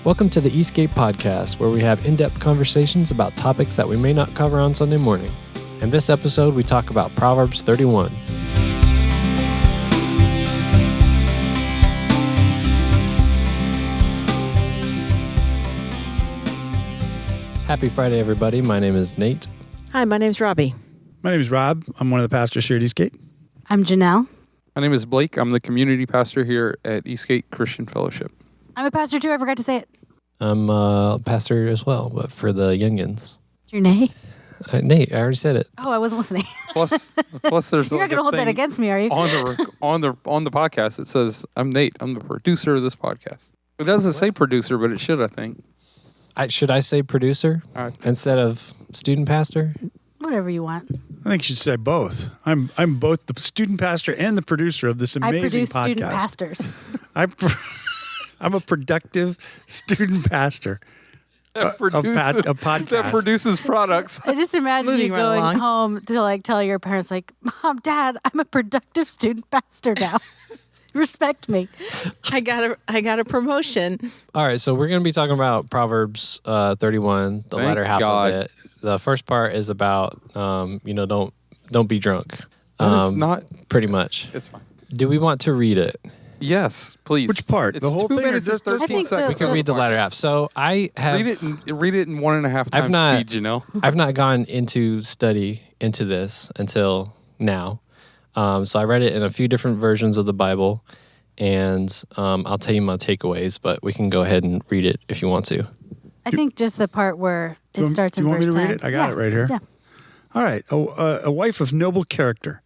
Welcome to the egcfpodcast, where we have in-depth conversations about topics that we may not cover on Sunday morning. In this episode, we talk about Proverbs 31. Happy Friday, everybody. My name is Nate. Hi, my name's Robbie. My name is Rob. I'm one of the pastors here at Eastgate. I'm Janelle. My name is Blake. I'm the community pastor here at Eastgate Christian Fellowship. I'm a pastor too. I forgot to say it. I'm a pastor as well, but for the youngins. What's your name? Nate, I already said it. Oh, I wasn't listening. Plus there's You're not going to hold that against me, are you? on the podcast. It says I'm Nate. I'm the producer of this podcast. It doesn't say producer, but it should, I think. Should I say producer instead of student pastor? Whatever you want. I think you should say both. I'm both the student pastor and the producer of this amazing I produce podcast. student pastors. I'm a productive student pastor. A podcast. That produces products. I just imagine Moving you right going along. home to tell your parents Mom, Dad, I'm a productive student pastor now. Respect me. I got a promotion. All right, so we're going to be talking about Proverbs 31, the Thank latter half God. of it. The first part is about, don't be drunk. That is not. Pretty much. It's fine. Do we want to read it? Yes, please. Which part? It's The whole 2 thing or minutes and just those 13 parts? seconds. We can read the latter half. So I have Read it in 1.5 times speed, you know? I've not gone into study into this until now. So I read it in a few different versions of the Bible, and I'll tell you my takeaways, but we can go ahead and read it if you want to. I think just the part where it starts in you want verse me to 10. read it? I got it right here. Yeah. All right. A wife of noble character.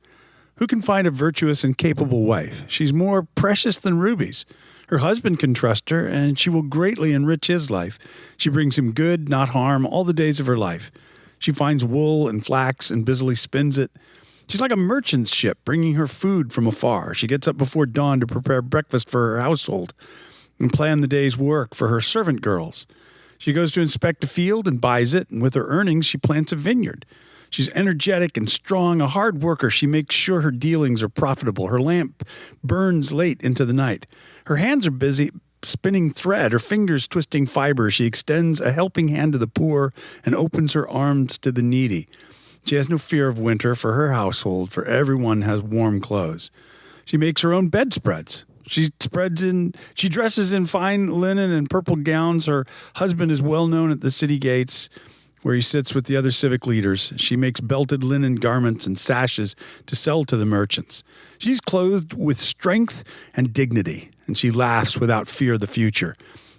Who can find a virtuous and capable wife? She's more precious than rubies. Her husband can trust her, and she will greatly enrich his life. She brings him good, not harm, all the days of her life. She finds wool and flax and busily spins it. She's like a merchant's ship, bringing her food from afar. She gets up before dawn to prepare breakfast for her household and plan the day's work for her servant girls. She goes to inspect a field and buys it, and with her earnings, she plants a vineyard. She's energetic and strong, a hard worker. She makes sure her dealings are profitable. Her lamp burns late into the night. Her hands are busy spinning thread, her fingers twisting fiber. She extends a helping hand to the poor and opens her arms to the needy. She has no fear of winter for her household, for everyone has warm clothes. She makes her own bedspreads. She dresses in fine linen and purple gowns. Her husband is well known at the city gates, where he sits with the other civic leaders. She makes belted linen garments and sashes to sell to the merchants. She's clothed with strength and dignity, and she laughs without fear of the future.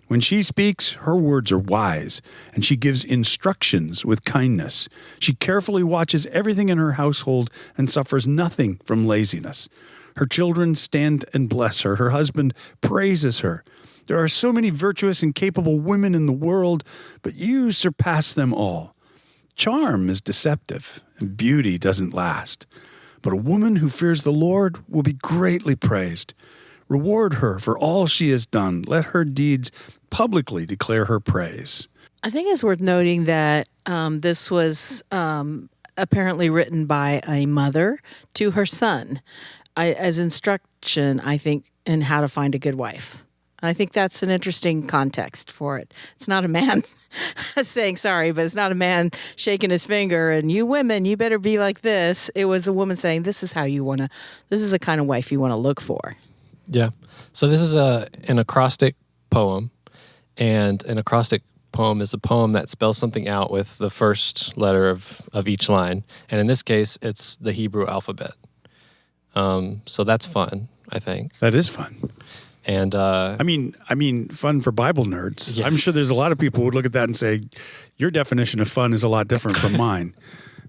When she speaks, her words are wise, and she gives instructions with kindness. She carefully watches everything in her household and suffers nothing from laziness. Her children stand and bless her. Her husband praises her. There are so many virtuous and capable women in the world, but you surpass them all. Charm is deceptive, and beauty doesn't last. But a woman who fears the Lord will be greatly praised. Reward her for all she has done. Let her deeds publicly declare her praise. I think it's worth noting that this was apparently written by a mother to her son as instruction, I think, in how to find a good wife. I think that's an interesting context for it. It's not a man saying sorry, but it's not a man shaking his finger and you women, you better be like this. It was a woman saying, this is the kind of wife you want to look for. Yeah. So this is an acrostic poem, and an acrostic poem is a poem that spells something out with the first letter of each line. And in this case, it's the Hebrew alphabet. So that's fun, I think. That is fun. And I mean, fun for Bible nerds. Yeah. I'm sure there's a lot of people who would look at that and say, your definition of fun is a lot different from mine.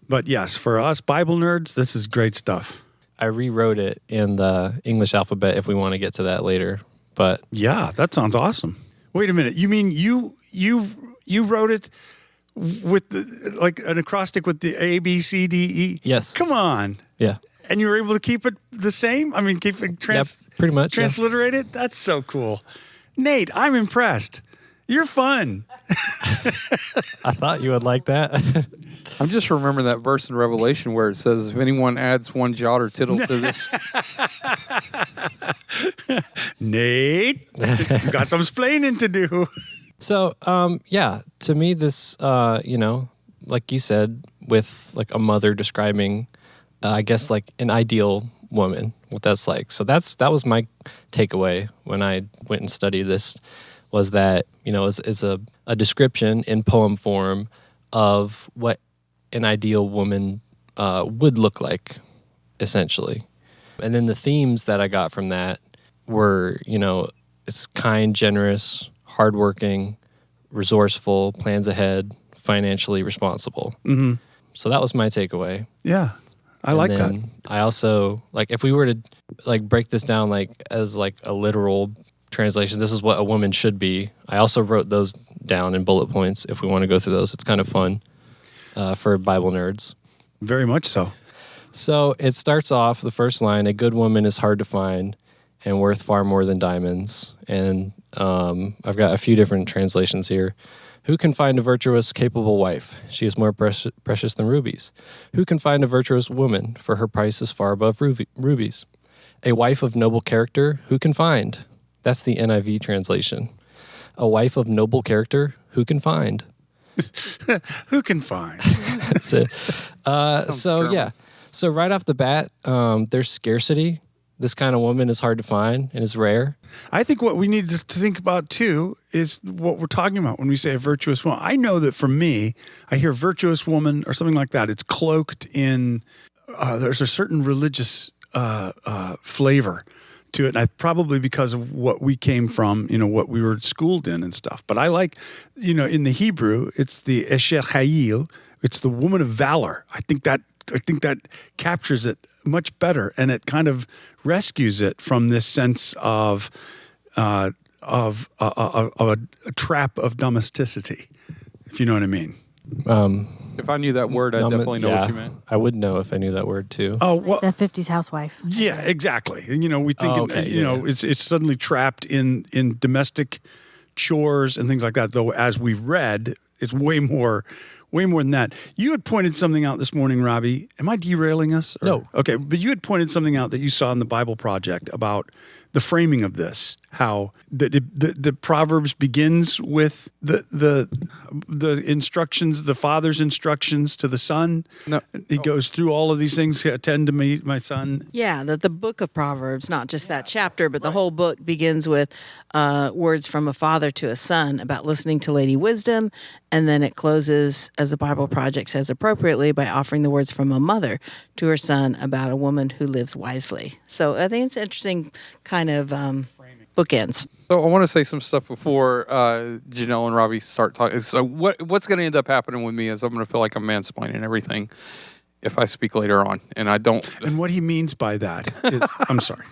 But yes, for us Bible nerds, this is great stuff. I rewrote it in the English alphabet if we want to get to that later. But Yeah, that sounds awesome. Wait a minute. You mean you wrote it with like an acrostic with the A, B, C, D, E? yes. Come on. Yeah. And you were able to keep it the same? I mean, keep it Pretty much. Yeah. transliterate it? That's so cool. Nate, I'm impressed. You're fun. I thought you would like that. I'm just remembering that verse in Revelation where it says, if anyone adds one jot or tittle to this. Nate, you got some splaining to do. So, yeah, to me, this, like you said, with like a mother describing, I guess, like an ideal woman, what that's like. So that was my takeaway when I went and studied this, was that, is a description in poem form of what an ideal woman would look like, essentially. And then the themes that I got from that were, it's kind, generous, hardworking, resourceful, plans ahead, financially responsible. Mm-hmm. So that was my takeaway. Yeah, I like that. I also, like, if we were to like break this down like as like a literal translation, this is what a woman should be. I also wrote those down in bullet points if we want to go through those. It's kind of fun for Bible nerds. Very much so. So it starts off, the first line, a good woman is hard to find and worth far more than diamonds. And I've got a few different translations here. Who can find a virtuous, capable wife? She is more precious than rubies. Who can find a virtuous woman? For her price is far above rubies. A wife of noble character? Who can find? That's the NIV translation. A wife of noble character? Who can find? Who can find? That's it. Yeah. So right off the bat, there's scarcity. This kind of woman is hard to find and is rare. I think what we need to think about, too, is what we're talking about when we say a virtuous woman. I know that for me, I hear virtuous woman or something like that. It's cloaked in, there's a certain religious flavor to it. And probably because of what we came from, what we were schooled in and stuff. But I like, in the Hebrew, it's the Esher Hayil. It's the woman of valor. I think that captures it much better, and it kind of rescues it from this sense of a trap of domesticity, if you know what I mean. If I knew that word, I'd definitely know what you meant. I would know if I knew that word too. Oh, well, the 50s housewife. Yeah, exactly. We think it's suddenly trapped in domestic chores and things like that. Though, as we've read, it's way more than that. You had pointed something out this morning, Robbie. Am I derailing us? No. Okay, but you had pointed something out that you saw in the Bible Project about the framing of this, how the Proverbs begins with the instructions, the father's instructions to the son. No. He goes through all of these things. Attend to me, my son. Yeah, that the book of Proverbs, not just that chapter, but the whole book begins with words from a father to a son about listening to Lady Wisdom, and then it closes, as the Bible Project says appropriately, by offering the words from a mother to her son about a woman who lives wisely. So I think it's interesting kind of bookends. So I want to say some stuff before Janelle and Robbie start talking. So what's going to end up happening with me is I'm going to feel like I'm mansplaining everything if I speak later on, and I don't. And what he means by that is, I'm sorry.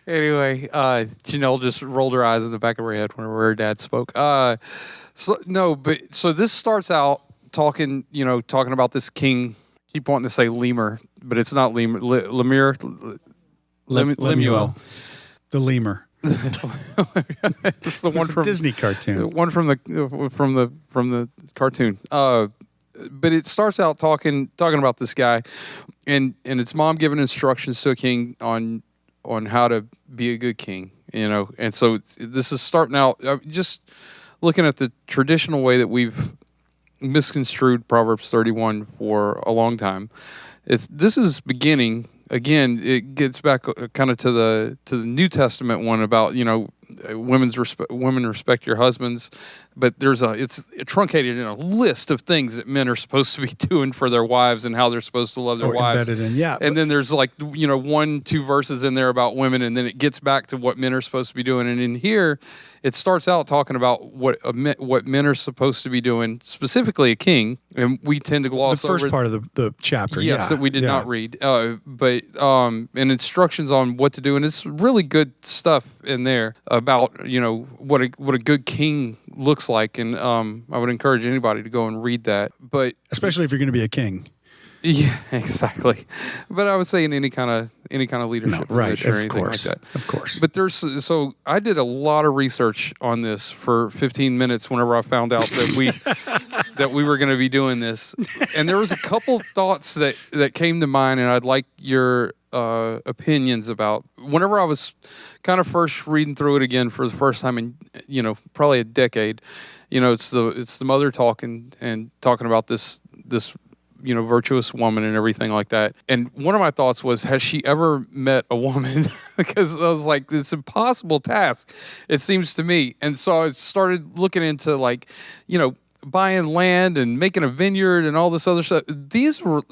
Anyway, Janelle just rolled her eyes in the back of her head when her dad spoke. So this starts out talking about this king. Keep wanting to say lemur, but it's not lemur. Lemuel. The lemur. It's the one from Disney cartoon. The one from the cartoon. But it starts out talking about this guy, and it's mom giving instructions to a king on how to be a good king, And so this is starting out just looking at the traditional way that we've misconstrued Proverbs 31 for a long time. This is beginning again. It gets back kind of to the New Testament one about women respect your husbands, but it's truncated in a list of things that men are supposed to be doing for their wives and how they're supposed to love their wives. Embedded in, yeah. And then there's 1-2 verses in there about women, and then it gets back to what men are supposed to be doing. And in here, it starts out talking about what men are supposed to be doing, specifically a king, and we tend to gloss over the first part of the chapter. Yes, that we did not read, but and instructions on what to do, and it's really good stuff in there about what a good king looks like, and I would encourage anybody to go and read that. But especially if you're going to be a king. Yeah, exactly. But I would say in any kind of leadership position or anything like that. Of course. But so I did a lot of research on this for 15 minutes whenever I found out that we were going to be doing this, and there was a couple thoughts that came to mind, and I'd like your opinions about. Whenever I was kind of first reading through it again for the first time in probably a decade, it's the mother talking about this virtuous woman and everything like that. And one of my thoughts was, has she ever met a woman? Because I was like, it's an impossible task, it seems to me. And so I started looking into buying land and making a vineyard and all this other stuff. Those were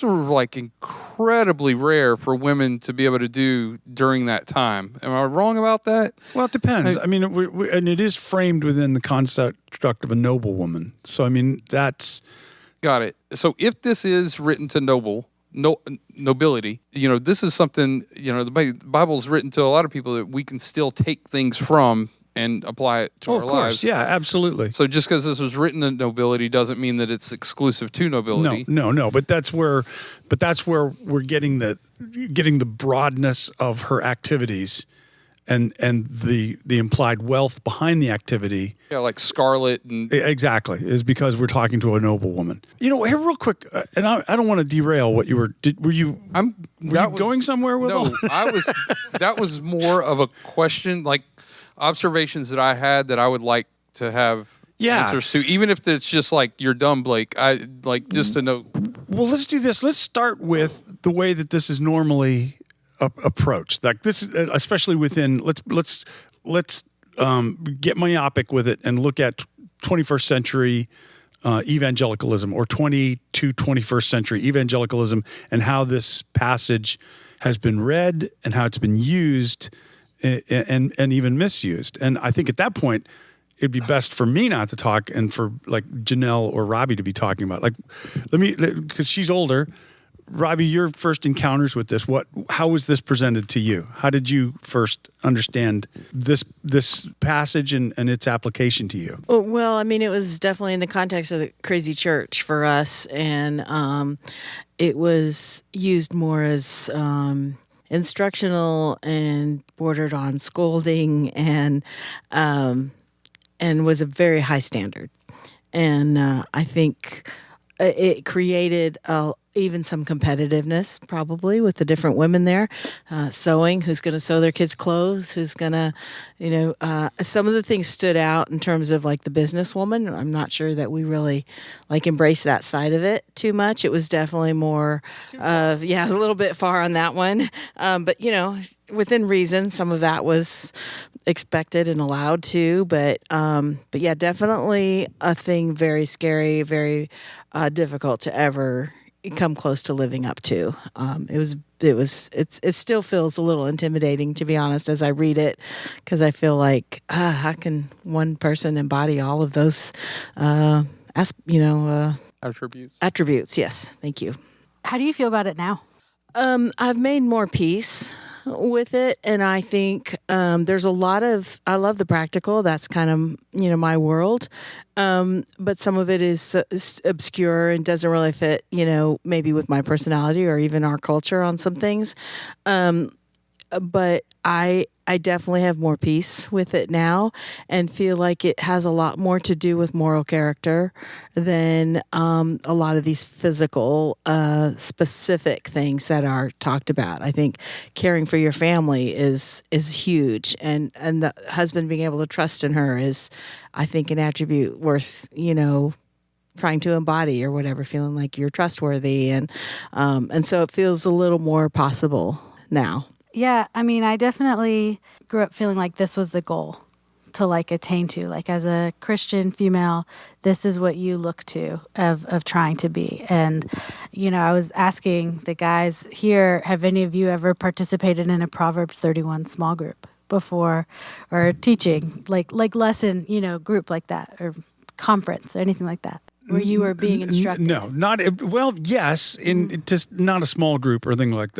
like incredibly rare for women to be able to do during that time. Am I wrong about that? Well, it depends. I mean, and it is framed within the construct of a noblewoman. So, I mean, that's... Got it. So if this is written to nobility, this is something, the Bible's written to a lot of people that we can still take things from and apply it to our lives. Of course, yeah, absolutely. So just because this was written to nobility doesn't mean that it's exclusive to nobility. No. But that's where we're getting the broadness of her activities and the implied wealth behind the activity. Yeah, like Scarlet and exactly, is because we're talking to a noblewoman. Here, real quick, and I don't want to derail what you were. Were you going somewhere with all? No, I was. That was more of a question, like observations that I had that I would like to have answers to, even if it's just like, you're dumb, Blake. I like just to know. Well, let's do this. Let's start with the way that this is normally approached. Like this, especially within. Let's get myopic with it and look at 21st century evangelicalism, or 21st century evangelicalism, and how this passage has been read and how it's been used and even misused. And I think at that point, it'd be best for me not to talk and for like Janelle or Robbie to be talking about. Like, because she's older. Robbie, your first encounters with this, how was this presented to you? How did you first understand this passage and its application to you? Well, I mean, it was definitely in the context of the crazy church for us, and it was used more as instructional and bordered on scolding, and was a very high standard. And I think it created even some competitiveness, probably, with the different women there. Sewing, who's going to sew their kids' clothes, who's going to, some of the things stood out in terms of like the businesswoman. I'm not sure that we really like embraced that side of it too much. It was definitely more of, it was a little bit far on that one. But, within reason, some of that was expected and allowed to, but yeah, definitely a thing very scary, very difficult to ever come close to living up to. It still feels a little intimidating, to be honest, as I read it, because I feel like how can one person embody all of those attributes? Yes, thank you. How do you feel about it now? I've made more peace with it, and I think there's a lot of, I love the practical, that's kind of my world, but some of it is obscure and doesn't really fit maybe with my personality or even our culture on some things, but I definitely have more peace with it now and feel like it has a lot more to do with moral character than a lot of these physical, specific things that are talked about. I think caring for your family is huge, and the husband being able to trust in her is, I think, an attribute worth, trying to embody or whatever, feeling like you're trustworthy, and so it feels a little more possible now. Yeah, I mean, I definitely grew up feeling like this was the goal to like attain to. Like as a Christian female, this is what you look to of trying to be. And, I was asking the guys here, have any of you ever participated in a Proverbs 31 small group before, or teaching, like lesson, group like that, or conference or anything like that? Where you were being instructed? No, not well. Yes, in just not a small group or things like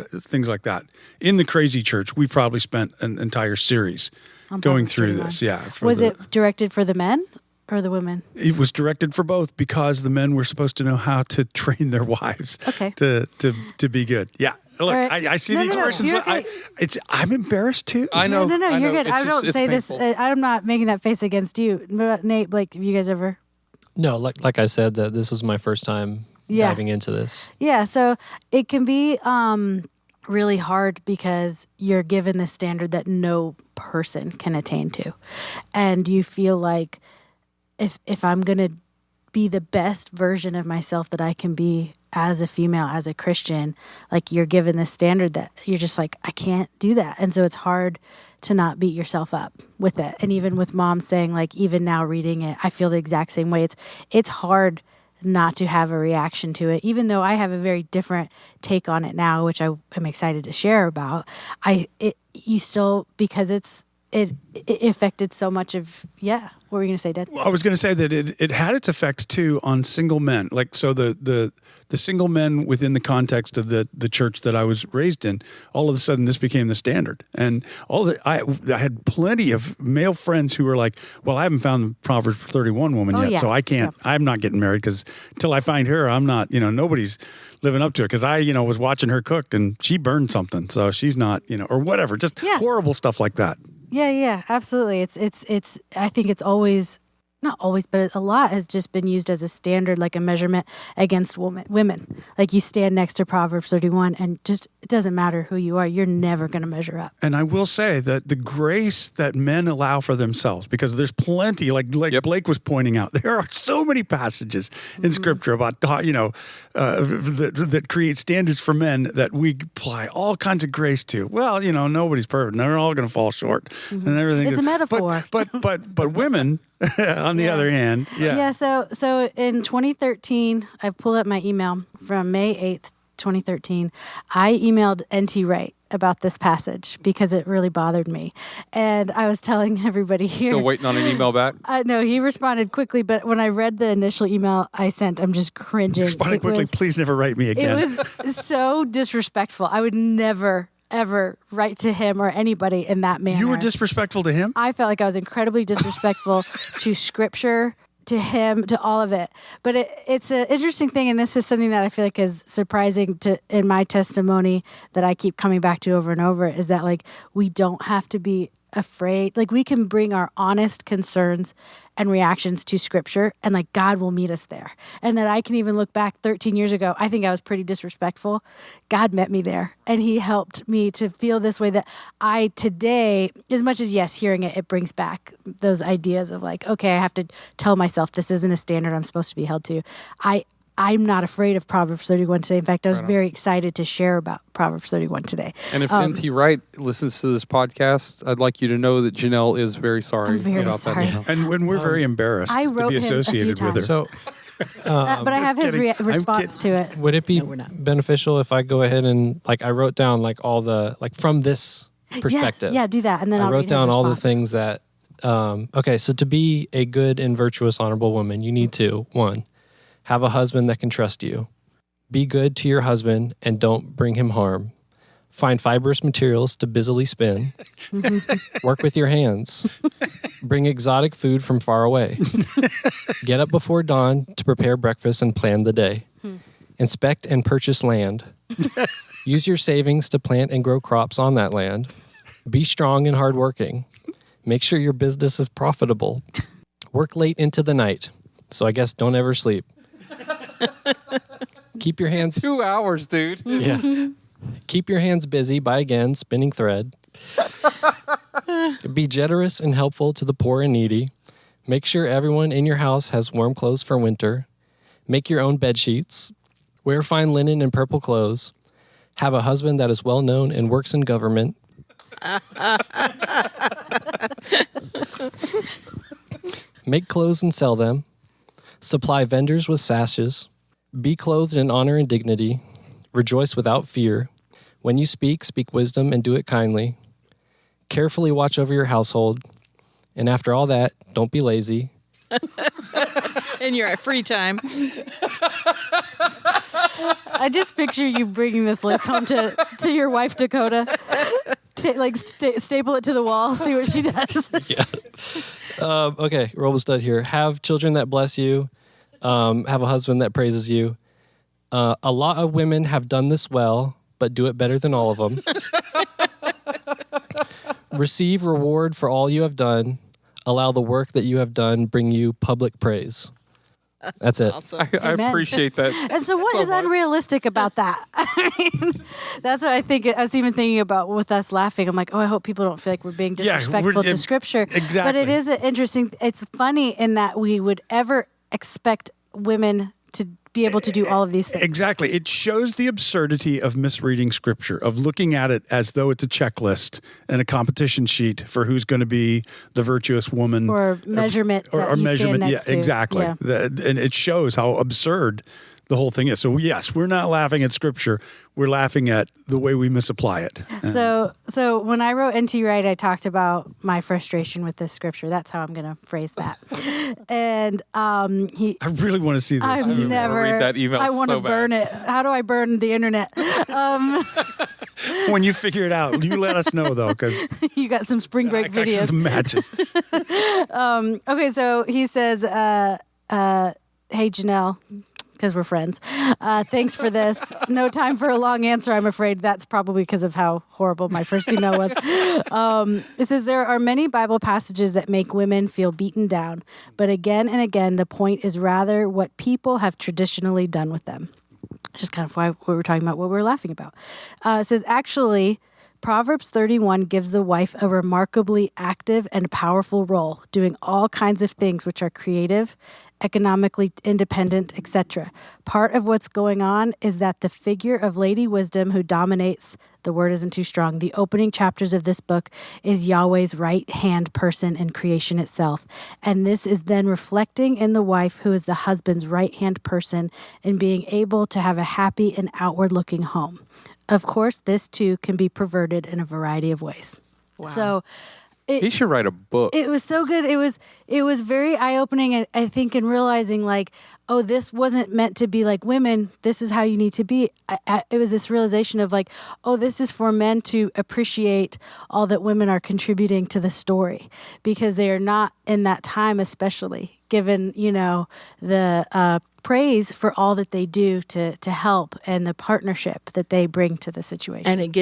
that. In the Crazy Church, we probably spent an entire series going through this. Yeah. Was it directed for the men or the women? It was directed for both, because the men were supposed to know how to train their wives. Okay. To be good. Yeah. Look, right. I see the expressions. I'm embarrassed too. I know. No, you're good. I don't say this. I'm not making that face against you. But Nate, Blake, have you guys ever? No, like I said, that this was my first time diving into this. Yeah, so it can be really hard because you're given this standard that no person can attain to. And you feel like if I'm going to be the best version of myself that I can be as a female, as a Christian, like you're given this standard that you're just like, I can't do that. And so it's hard to not beat yourself up with it. And even with Mom saying, like, even now reading it, I feel the exact same way. It's hard not to have a reaction to it, even though I have a very different take on it now, which I am excited to share about. You still, because it affected so much of, yeah. What were you going to say, Dad? Well, I was going to say that it had its effect too on single men. Like, so the single men within the context of the church that I was raised in, all of a sudden this became the standard. And I had plenty of male friends who were like, well, I haven't found the Proverbs 31 woman yet, so I can't, I'm not getting married because until I find her, I'm not, nobody's living up to it. Because I, was watching her cook and she burned something. So she's not, or whatever, just horrible stuff like that. Yeah, absolutely. It's I think it's always, not always, but a lot has just been used as a standard, like a measurement against women. Like you stand next to Proverbs 31 and just, it doesn't matter who you are, you're never going to measure up. And I will say that the grace that men allow for themselves, because there's plenty, like Blake was pointing out, there are so many passages in Scripture about, that create standards for men that we apply all kinds of grace to. Well, nobody's perfect. And they're all going to fall short and everything. It's a metaphor. But women, on the other hand, Yeah, so in 2013, I pulled up my email from May 8th, 2013. I emailed N.T. Wright about this passage because it really bothered me. And I was telling everybody here. Still waiting on an email back? No, he responded quickly, but when I read the initial email I sent, I'm just cringing. Responded quickly, please never write me again. It was so disrespectful. I would never ever write to him or anybody in that manner. You were disrespectful to him? I felt like I was incredibly disrespectful to Scripture, to him, to all of it. But it's an interesting thing, and this is something that I feel like is surprising in my testimony that I keep coming back to over and over, is that like we don't have to be afraid. Like we can bring our honest concerns and reactions to Scripture, and like God will meet us there. And that I can even look back 13 years ago, I think I was pretty disrespectful. God met me there, and he helped me to feel this way that I today, as much as yes, hearing it brings back those ideas of like, okay, I have to tell myself this isn't a standard I'm supposed to be held to. I'm not afraid of Proverbs 31 today. In fact, I was very excited to share about Proverbs 31 today. And if N.T. Wright listens to this podcast, I'd like you to know that Janelle is very sorry I'm very about sorry. that. And when we're very embarrassed I to wrote be him a few associated with her. times. So, but I have his response to it. would it be we're not. beneficial if I go ahead and like I wrote down like all the like from this perspective? Yes, yeah, do that, and then I I'll wrote read his down all the response. things that. Okay, so to be a good and virtuous, honorable woman, you need to 1, have a husband that can trust you. Be good to your husband and don't bring him harm. Find fibrous materials to busily spin. Work with your hands. Bring exotic food from far away. Get up before dawn to prepare breakfast and plan the day. Inspect and purchase land. Use your savings to plant and grow crops on that land. Be strong and hardworking. Make sure your business is profitable. Work late into the night. So I guess don't ever sleep. Keep your hands... 2 hours, dude. Yeah. Keep your hands busy by, again, spinning thread. Be generous and helpful to the poor and needy. Make sure everyone in your house has warm clothes for winter. Make your own bed sheets. Wear fine linen and purple clothes. Have a husband that is well known and works in government. Make clothes and sell them. Supply vendors with sashes. Be clothed in honor and dignity. Rejoice without fear. When you speak, speak wisdom and do it kindly. Carefully watch over your household. And after all that, don't be lazy. In your free time. I just picture you bringing this list home to your wife, Dakota. Staple it to the wall, see what she does. Yeah. Okay, we're almost done here. Have children that bless you. Have a husband that praises you. A lot of women have done this well, but do it better than all of them. Receive reward for all you have done. Allow the work that you have done bring you public praise. That's it. Awesome. I Amen. appreciate that. And so what is much. unrealistic about that? I mean, that's what I think. I was even thinking about with us laughing. I'm like, oh, I hope people don't feel like we're being disrespectful to Scripture. Exactly. But it is interesting. It's funny in that we would ever expect women to be able to do all of these things. Exactly. It shows the absurdity of misreading Scripture, of looking at it as though it's a checklist and a competition sheet for who's going to be the virtuous woman. Or measurement that you stand next to. Exactly. Yeah. And it shows how absurd the whole thing is. So, yes, we're not laughing at Scripture. We're laughing at the way we misapply it. So when I wrote Into You Right, I talked about my frustration with this scripture. That's how I'm going to phrase that. And I really want to see this. I've never read that email I want to so bad. burn it. How do I burn the internet? When you figure it out, you let us know, though, because You got some spring break videos. some matches. Okay, so he says, hey, Janelle, because we're friends. Thanks for this. No time for a long answer, I'm afraid. That's probably because of how horrible my first email was. It says, there are many Bible passages that make women feel beaten down, but again and again, the point is rather what people have traditionally done with them. Just kind of why we were talking about what we were laughing about. It says, actually, Proverbs 31 gives the wife a remarkably active and powerful role, doing all kinds of things which are creative, economically independent, etc. Part of what's going on is that the figure of Lady Wisdom who dominates, the word isn't too strong, the opening chapters of this book is Yahweh's right-hand person in creation itself. And this is then reflecting in the wife who is the husband's right-hand person in being able to have a happy and outward-looking home. Of course, this too can be perverted in a variety of ways. Wow. So He should write a book. it was so good. It was very eye-opening, I think, in realizing like, oh, this wasn't meant to be like women. This is how you need to be. It was this realization of like, oh, this is for men to appreciate all that women are contributing to the story, because they are not in that time, especially given, the praise for all that they do to help and the partnership that they bring to the situation. And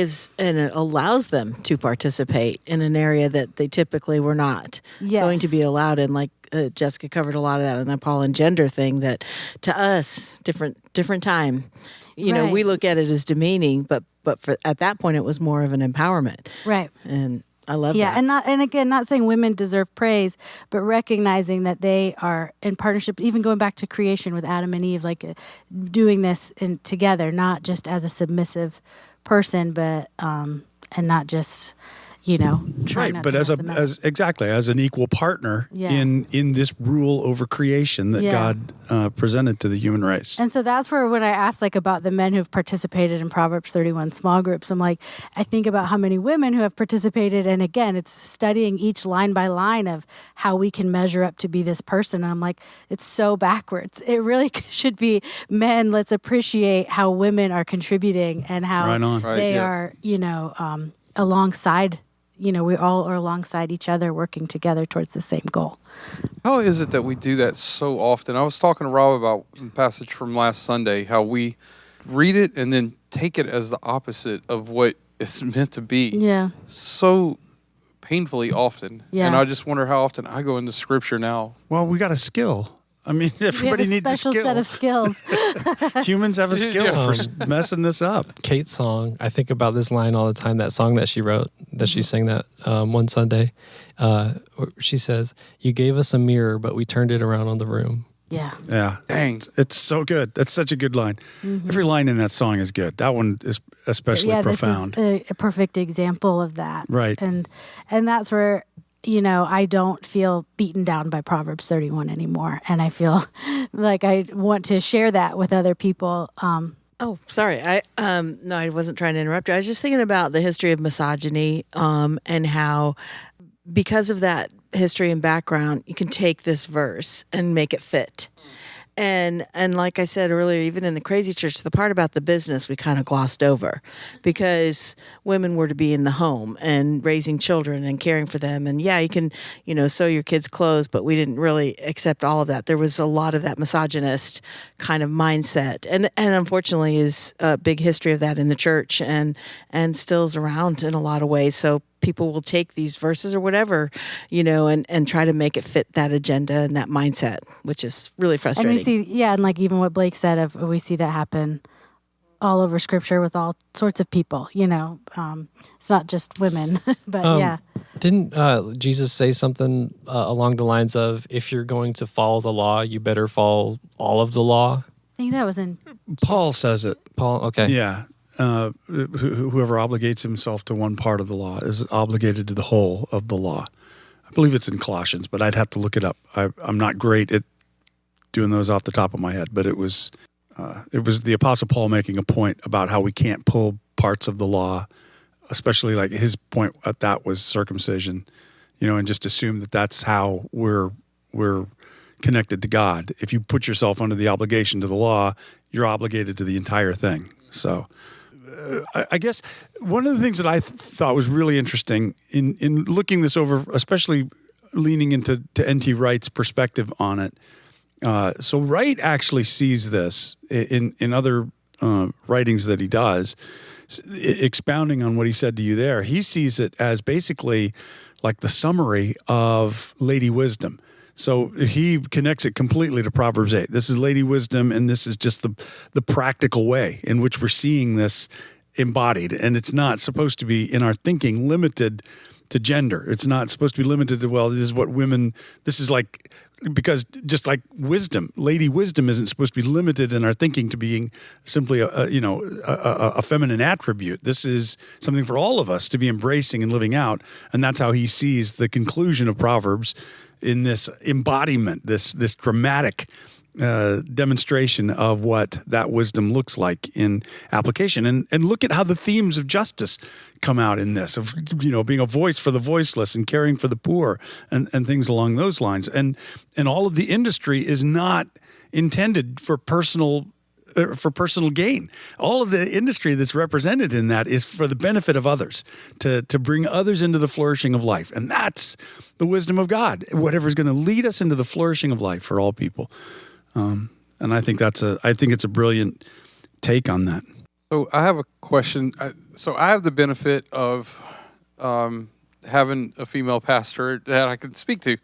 it allows them to participate in an area that they typically were not going to be allowed in. Like Jessica covered a lot of that in the Paul and gender thing, that to us, different time. Right. We look at it as demeaning, but at that point it was more of an empowerment. Right. And I love Yeah, that. and again, not saying women deserve praise, but recognizing that they are in partnership, even going back to creation with Adam and Eve, like doing this together, not just as a submissive person, but and not just trying not but to as mess them up. as an equal partner Yeah. in this rule over creation that Yeah. God presented to the human race. And so that's where when I asked like about the men who've participated in Proverbs 31 small groups, I'm like, I think about how many women who have participated. And again, it's studying each line by line of how we can measure up to be this person. And I'm like, it's so backwards. It really should be men. Let's appreciate how women are contributing and how Right on. Right, they yeah. are, alongside, we all are alongside each other working together towards the same goal. How is it that we do that so often? I was talking to Rob about a passage from last Sunday, how we read it and then take it as the opposite of what it's meant to be. Yeah. So painfully often. Yeah. And I just wonder how often I go into Scripture now. Well, we got a skill. I mean, We have everybody a needs a special skill. set of skills. Humans have a skill Yeah. for messing this up. Kate's song, I think about this line all the time, that song that she wrote, that she sang that one Sunday. She says, "You gave us a mirror, but we turned it around on the room." Yeah. Yeah. Dang. It's so good. That's such a good line. Every line in that song is good. That one is especially profound. This is a perfect example of that. Right. And that's where, I don't feel beaten down by Proverbs 31 anymore. And I feel like I want to share that with other people. Oh, sorry. No, I wasn't trying to interrupt you. I was just thinking about the history of misogyny, and how, because of that history and background, you can take this verse and make it fit. And like I said earlier, even in the Crazy Church, the part about the business we kind of glossed over, because women were to be in the home and raising children and caring for them. And yeah, you can, sew your kids' clothes, but we didn't really accept all of that. There was a lot of that misogynist kind of mindset, and unfortunately is a big history of that in the church, and still is around in a lot of ways. So people will take these verses or whatever, and try to make it fit that agenda and that mindset, which is really frustrating. And we see, and like even what Blake said, we see that happen all over Scripture with all sorts of people. It's not just women, but yeah. Didn't Jesus say something along the lines of, if you're going to follow the law, you better follow all of the law? I think that was in Paul says it. Paul, okay. Yeah. Whoever obligates himself to one part of the law is obligated to the whole of the law. I believe it's in Colossians, but I'd have to look it up. I'm not great at doing those off the top of my head, but it was the Apostle Paul making a point about how we can't pull parts of the law, especially like his point at that was circumcision, and just assume that that's how we're connected to God. If you put yourself under the obligation to the law, you're obligated to the entire thing. So I guess one of the things that I thought was really interesting in looking this over, especially leaning into N.T. Wright's perspective on it. So Wright actually sees this in other writings that he does, expounding on what he said to you there. He sees it as basically like the summary of Lady Wisdom. So he connects it completely to Proverbs 8. This is Lady Wisdom, and this is just the practical way in which we're seeing this embodied. And it's not supposed to be, in our thinking, limited to gender. It's not supposed to be limited to, this is what women, this is like, because just like wisdom, Lady Wisdom isn't supposed to be limited in our thinking to being simply a feminine attribute. This is something for all of us to be embracing and living out. And that's how he sees the conclusion of Proverbs in this embodiment, this dramatic demonstration of what that wisdom looks like in application. And look at how the themes of justice come out in this, of being a voice for the voiceless and caring for the poor and things along those lines. And all of the industry is not intended for personal gain. All of the industry that's represented in that is for the benefit of others, to bring others into the flourishing of life. And that's the wisdom of God, whatever's going to lead us into the flourishing of life for all people. And I think it's a brilliant take on that. So I have a question. So I have the benefit of having a female pastor that I can speak to.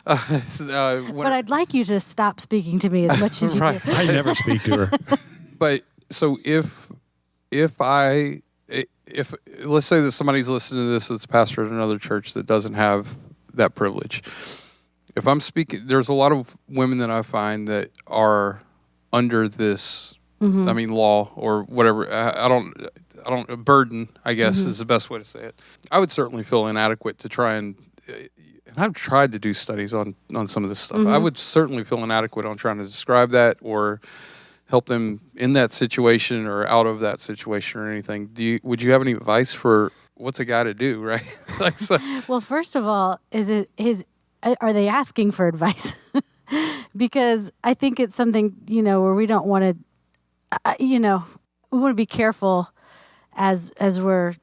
But I'd like you to stop speaking to me as much as you do. I never speak to her. But so if let's say that somebody's listening to this that's a pastor at another church that doesn't have that privilege. If I'm speaking, there's a lot of women that I find that are under this, law or whatever. I don't burden, I guess, is the best way to say it. I would certainly feel inadequate to try and I've tried to do studies on some of this stuff. I would certainly feel inadequate on trying to describe that or help them in that situation or out of that situation or anything. Would you have any advice for what's a guy to do, right? Well, first of all, are they asking for advice? Because I think it's something, where we don't want to, we want to be careful as we're.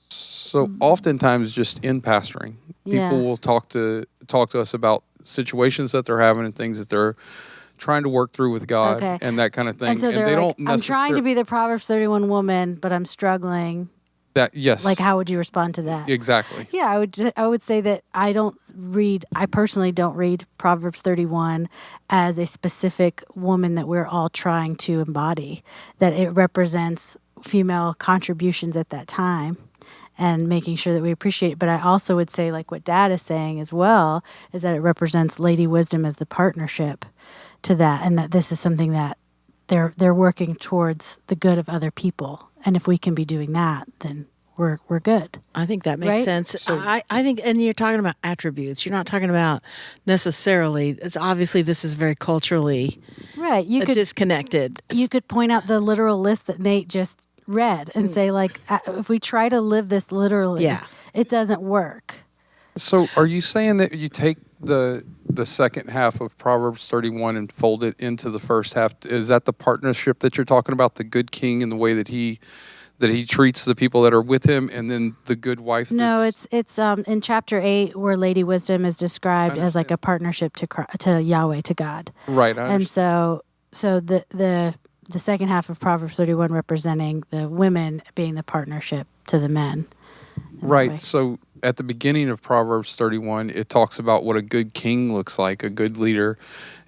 So oftentimes just in pastoring, people will talk to us about situations that they're having and things that they're trying to work through with God and that kind of thing. And so they're I'm trying to be the Proverbs 31 woman, but I'm struggling. That, yes. Like, how would you respond to that? Exactly. Yeah, I would say that I personally don't read Proverbs 31 as a specific woman that we're all trying to embody, that it represents female contributions at that time and making sure that we appreciate it. But I also would say, like what Dad is saying as well, is that it represents Lady Wisdom as the partnership to that, and that this is something that they're working towards the good of other people. And if we can be doing that, then we're good. I think that makes sense. So, I think, and you're talking about attributes. You're not talking about necessarily. It's obviously this is very culturally disconnected. You could point out the literal list that Nate just read and say, like, if we try to live this literally, it doesn't work. So, are you saying that you take the second half of Proverbs 31 and fold it into the first half? Is that the partnership that you're talking about, the good king and the way that he treats the people that are with him, and then the good wife? No, it's in chapter 8 where Lady Wisdom is described as like a partnership to Yahweh, to God. Right. And so the second half of Proverbs 31 representing the women being the partnership to the men. Right. So at the beginning of Proverbs 31, it talks about what a good king looks like, a good leader.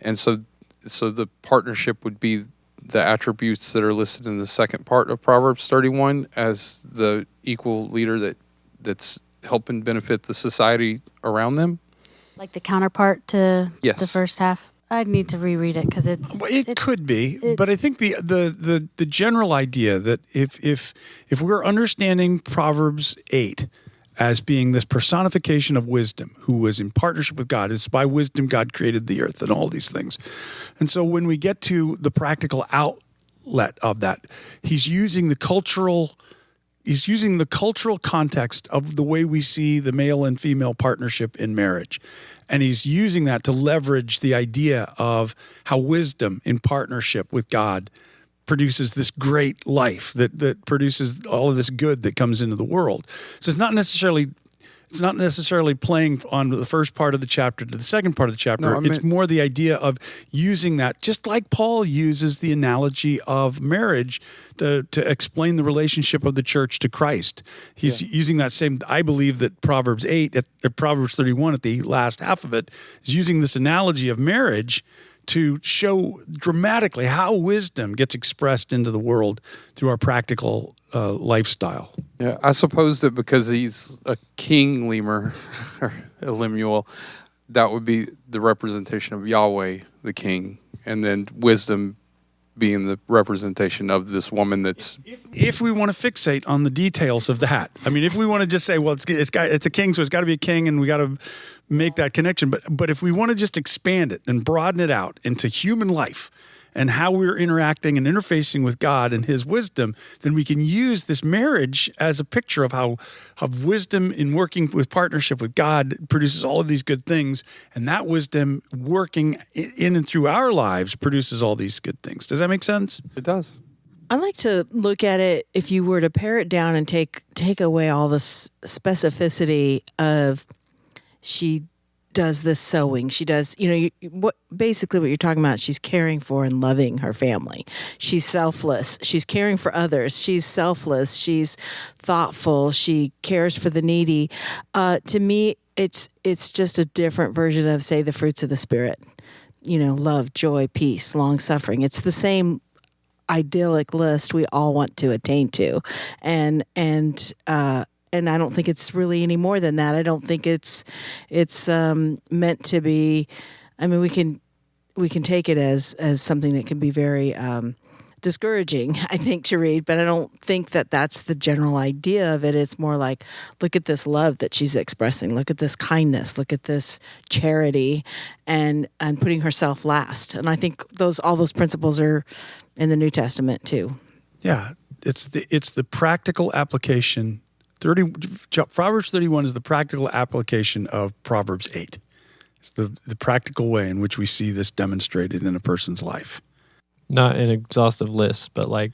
And so the partnership would be the attributes that are listed in the second part of Proverbs 31 as the equal leader that's helping benefit the society around them. Like the counterpart to Yes. the first half. I'd need to reread it because It could be, but I think the general idea that if we're understanding Proverbs 8 as being this personification of wisdom, who was in partnership with God, it's by wisdom God created the earth and all these things, and so when we get to the practical outlet of that, he's using the cultural context of the way we see the male and female partnership in marriage. And he's using that to leverage the idea of how wisdom in partnership with God produces this great life that produces all of this good that comes into the world. So it's not necessarily playing on the first part of the chapter to the second part of the chapter. No, it's more the idea of using that, just like Paul uses the analogy of marriage to explain the relationship of the church to Christ. He's using that same, I believe that Proverbs 8, at Proverbs 31, at the last half of it, is using this analogy of marriage to show dramatically how wisdom gets expressed into the world through our practical lifestyle. Yeah, I suppose that because he's a king lemur, or a Lemuel, that would be the representation of Yahweh, the king, and then wisdom being the representation of this woman that's... If we want to fixate on the details of that, I mean, if we want to just say, well, it's a king, so it's got to be a king, and we got to make that connection. But if we want to just expand it and broaden it out into human life and how we're interacting and interfacing with God and his wisdom, then we can use this marriage as a picture of how wisdom in working with partnership with God produces all of these good things, and that wisdom working in and through our lives produces all these good things. Does that make sense? It does. I like to look at it, if you were to pare it down and take away all the specificity of she does this sewing. She does, what you're talking about, she's caring for and loving her family. She's selfless. She's caring for others. She's selfless. She's thoughtful. She cares for the needy. To me, it's just a different version of, say, the fruits of the Spirit. Love, joy, peace, long suffering. It's the same idyllic list we all want to attain to. And I don't think it's really any more than that. I don't think it's meant to be. I mean, we can take it as something that can be very discouraging, I think, to read. But I don't think that that's the general idea of it. It's more like, look at this love that she's expressing. Look at this kindness. Look at this charity, and putting herself last. And I think all those principles are in the New Testament too. Yeah, it's the practical application. Proverbs 31 is the practical application of Proverbs 8. It's the practical way in which we see this demonstrated in a person's life. Not an exhaustive list, but like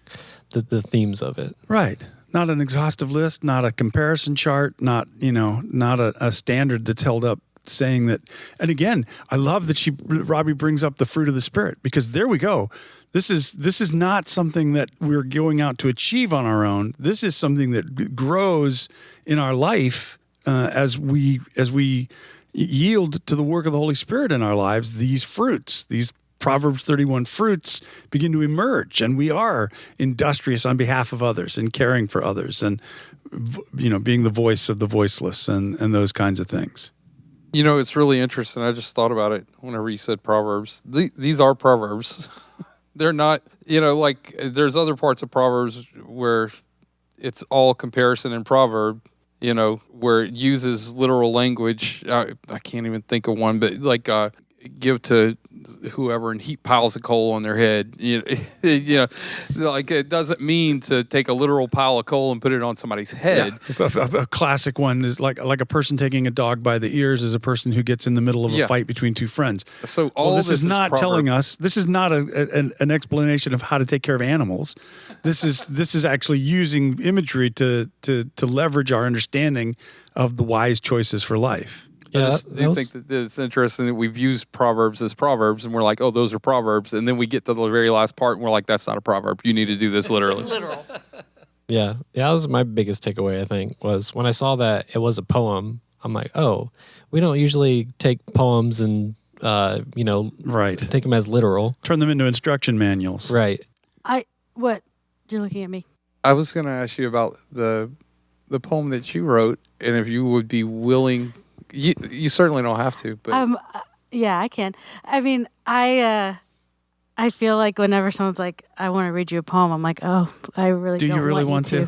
the themes of it. Right. Not an exhaustive list, not a comparison chart, not a standard that's held up saying that. And again, I love that Robbie brings up the fruit of the Spirit, because there we go. This is not something that we're going out to achieve on our own. This is something that grows in our life as we yield to the work of the Holy Spirit in our lives. These fruits, these Proverbs 31 fruits, begin to emerge, and we are industrious on behalf of others and caring for others, and being the voice of the voiceless and those kinds of things. It's really interesting. I just thought about it whenever you said Proverbs. These are Proverbs. They're not, like there's other parts of Proverbs where it's all comparison and proverb, where it uses literal language. I can't even think of one, but like give to whoever and heap piles of coal on their head. Like it doesn't mean to take a literal pile of coal and put it on somebody's head. Yeah. A classic one is like a person taking a dog by the ears is a person who gets in the middle of a fight between two friends. So this is not telling us. This is not an explanation of how to take care of animals. This is actually using imagery to leverage our understanding of the wise choices for life. Yeah, I do think that it's interesting that we've used Proverbs as Proverbs, and we're like, oh, those are Proverbs. And then we get to the very last part, and we're like, that's not a proverb. You need to do this literally. Literal. Yeah. That was my biggest takeaway, I think, was when I saw that it was a poem, I'm like, oh, we don't usually take poems and, Right. take them as literal. Turn them into instruction manuals. Right. What? You're looking at me. I was going to ask you about the poem that you wrote, and if you would be willing. You certainly don't have to, but Yeah, I can. I mean, I feel like whenever someone's like, I want to read you a poem, I'm like, oh, I really Do don't you really want to?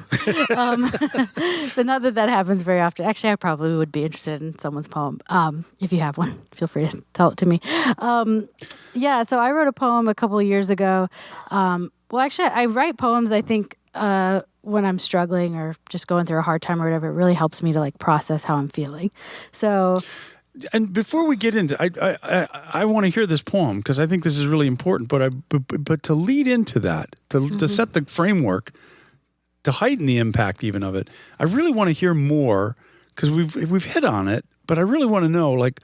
But not that happens very often. Actually, I probably would be interested in someone's poem. If you have one, feel free to tell it to me. Yeah, so I wrote a poem a couple of years ago. Well, actually, I write poems, I think, when I'm struggling or just going through a hard time or whatever. It really helps me to like process how I'm feeling. So... And before we get into, I want to hear this poem because I think this is really important. But to lead into that, to set the framework, to heighten the impact even of it, I really want to hear more because we've hit on it. But I really want to know, like,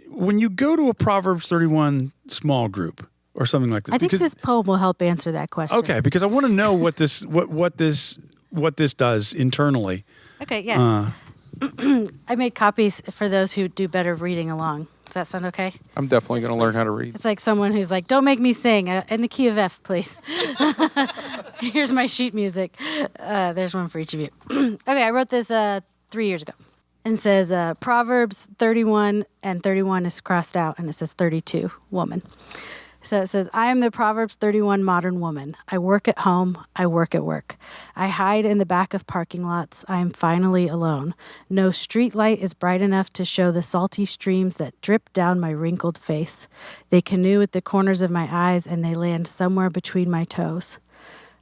when you go to a Proverbs 31 small group or something like this. I think this poem will help answer that question. Okay, because I want to know what this what this does internally. Okay, yeah. I made copies for those who do better reading along. Does that sound okay? I'm definitely going to learn how to read. It's like someone who's like, don't make me sing in the key of F, please. Here's my sheet music. There's one for each of you. Okay, I wrote this 3 years ago. And says Proverbs 31, and 31 is crossed out, and it says 32, woman. So it says, I am the Proverbs 31 modern woman. I work at home. I work at work. I hide in the back of parking lots. I am finally alone. No street light is bright enough to show the salty streams that drip down my wrinkled face. They canoe at the corners of my eyes, and they land somewhere between my toes.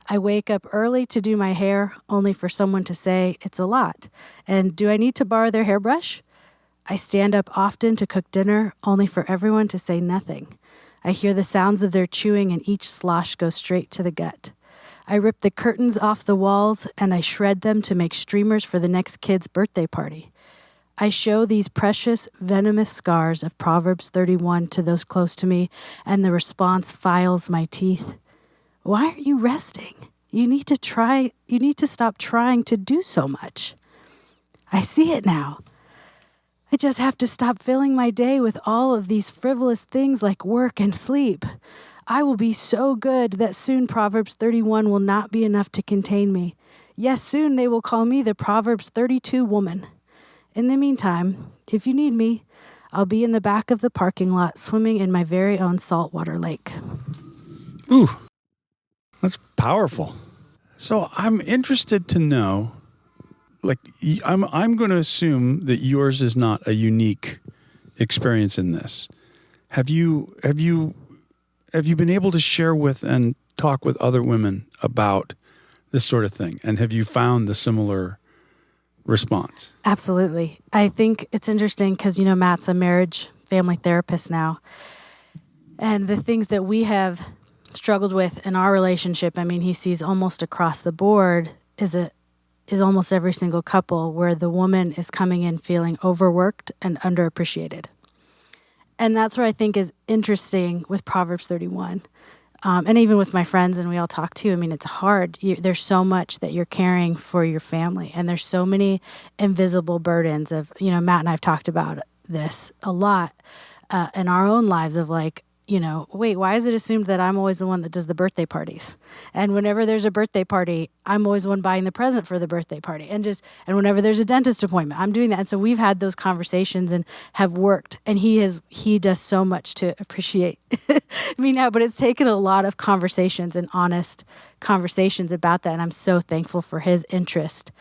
I wake up early to do my hair, only for someone to say it's a lot. And do I need to borrow their hairbrush? I stand up often to cook dinner, only for everyone to say nothing. I hear the sounds of their chewing, and each slosh goes straight to the gut. I rip the curtains off the walls, and I shred them to make streamers for the next kid's birthday party. I show these precious, venomous scars of Proverbs 31 to those close to me, and the response files my teeth. Why aren't you resting? You need to stop trying to do so much. I see it now. I just have to stop filling my day with all of these frivolous things like work and sleep. I will be so good that soon Proverbs 31 will not be enough to contain me. Yes, soon they will call me the Proverbs 32 woman. In the meantime, if you need me, I'll be in the back of the parking lot swimming in my very own saltwater lake. Ooh, that's powerful. So I'm interested to know, like, I'm going to assume that yours is not a unique experience in this. Have you been able to share with and talk with other women about this sort of thing? And have you found the similar response? Absolutely. I think it's interesting because, Matt's a marriage family therapist now. And the things that we have struggled with in our relationship, I mean, he sees almost across the board is almost every single couple where the woman is coming in feeling overworked and underappreciated. And that's what I think is interesting with Proverbs 31. And even with my friends, and we all talk too, I mean, it's hard. There's so much that you're carrying for your family, and there's so many invisible burdens of, Matt and I have talked about this a lot in our own lives of like, wait, why is it assumed that I'm always the one that does the birthday parties? And whenever there's a birthday party, I'm always the one buying the present for the birthday party. And whenever there's a dentist appointment, I'm doing that. And so we've had those conversations and have worked. And he does so much to appreciate me now. But it's taken a lot of conversations and honest conversations about that. And I'm so thankful for his interest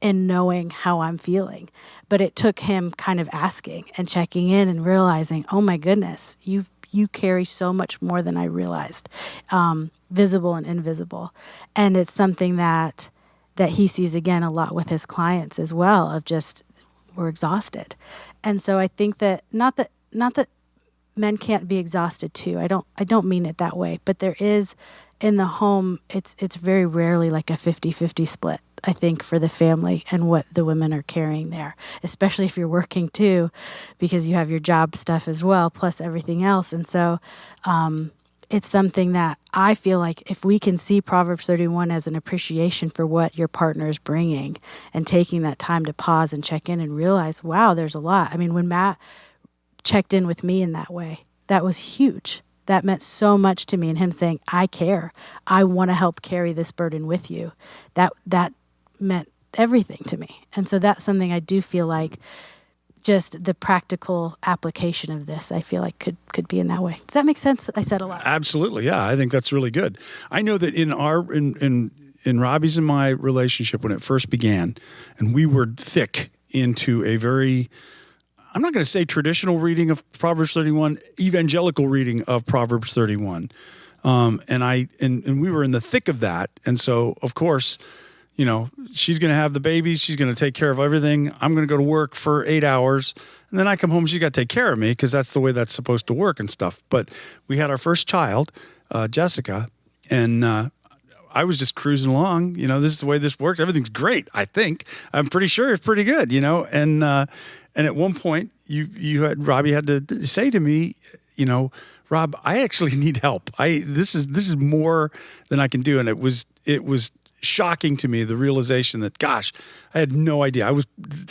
in knowing how I'm feeling. But it took him kind of asking and checking in and realizing, oh my goodness, you carry so much more than I realized, visible and invisible. And it's something that he sees again a lot with his clients as well, of just, we're exhausted. And so I think that not that men can't be exhausted too. I don't mean it that way, but there is in the home, it's very rarely like a 50-50 split, I think, for the family and what the women are carrying there, especially if you're working too, because you have your job stuff as well, plus everything else. And so it's something that I feel like if we can see Proverbs 31 as an appreciation for what your partner is bringing and taking that time to pause and check in and realize, wow, there's a lot. I mean, when Matt checked in with me in that way, that was huge. That meant so much to me, and him saying, I care. I want to help carry this burden with you. That meant everything to me. And so that's something I do feel like just the practical application of this, I feel like could be in that way. Does that make sense? I said a lot. Absolutely. Yeah, I think that's really good. I know that in Robbie's and my relationship when it first began, and we were thick into a very, I'm not going to say traditional reading of Proverbs 31, evangelical reading of Proverbs 31. And we were in the thick of that. And so, of course, you know, she's going to have the babies. She's going to take care of everything. I'm going to go to work for 8 hours. And then I come home, she's got to take care of me because that's the way that's supposed to work and stuff. But we had our first child, Jessica, and I was just cruising along. You know, this is the way this works. Everything's great, I think. I'm pretty sure it's pretty good, you know. And at one point, Robbie had to say to me, you know, Rob, I actually need help. This is more than I can do. And it was shocking to me, the realization that, gosh, I had no idea. I was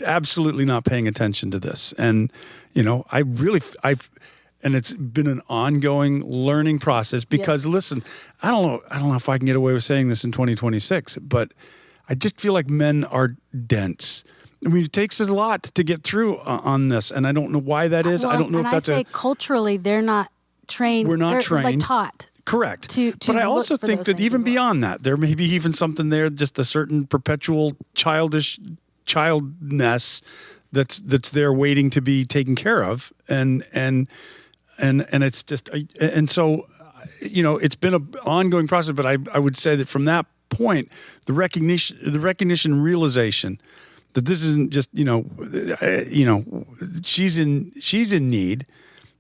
absolutely not paying attention to this. And, you know, and it's been an ongoing learning process because, listen, I don't know if I can get away with saying this in 2026, but I just feel like men are dense. I mean, it takes a lot to get through on this. And I don't know why that is. Well, I don't know if that's culturally, they're not trained. We're not trained. Like taught. Correct. But I also think that even beyond that, there may be even something there, just a certain perpetual childness that's there waiting to be taken care of. And it's just, and so, you know, it's been an ongoing process, but I would say that from that point, the recognition, realization that this isn't just, she's in need.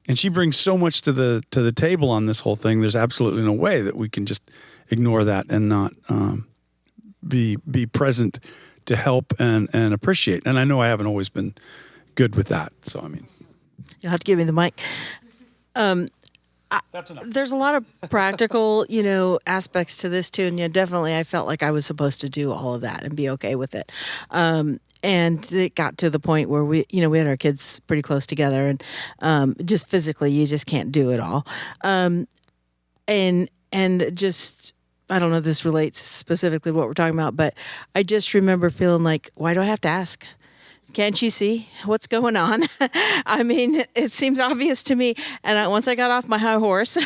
And she brings so much to the table on this whole thing. There's absolutely no way that we can just ignore that and not be present to help and appreciate. And I know I haven't always been good with that. So, I mean. You'll have to give me the mic. That's enough. There's a lot of practical, aspects to this too. And definitely I felt like I was supposed to do all of that and be okay with it. And it got to the point where we had our kids pretty close together, and just physically, you just can't do it all. And just, I don't know if this relates specifically to what we're talking about, but I just remember feeling like, why do I have to ask? Can't you see what's going on? I mean, it seems obvious to me. And once I got off my high horse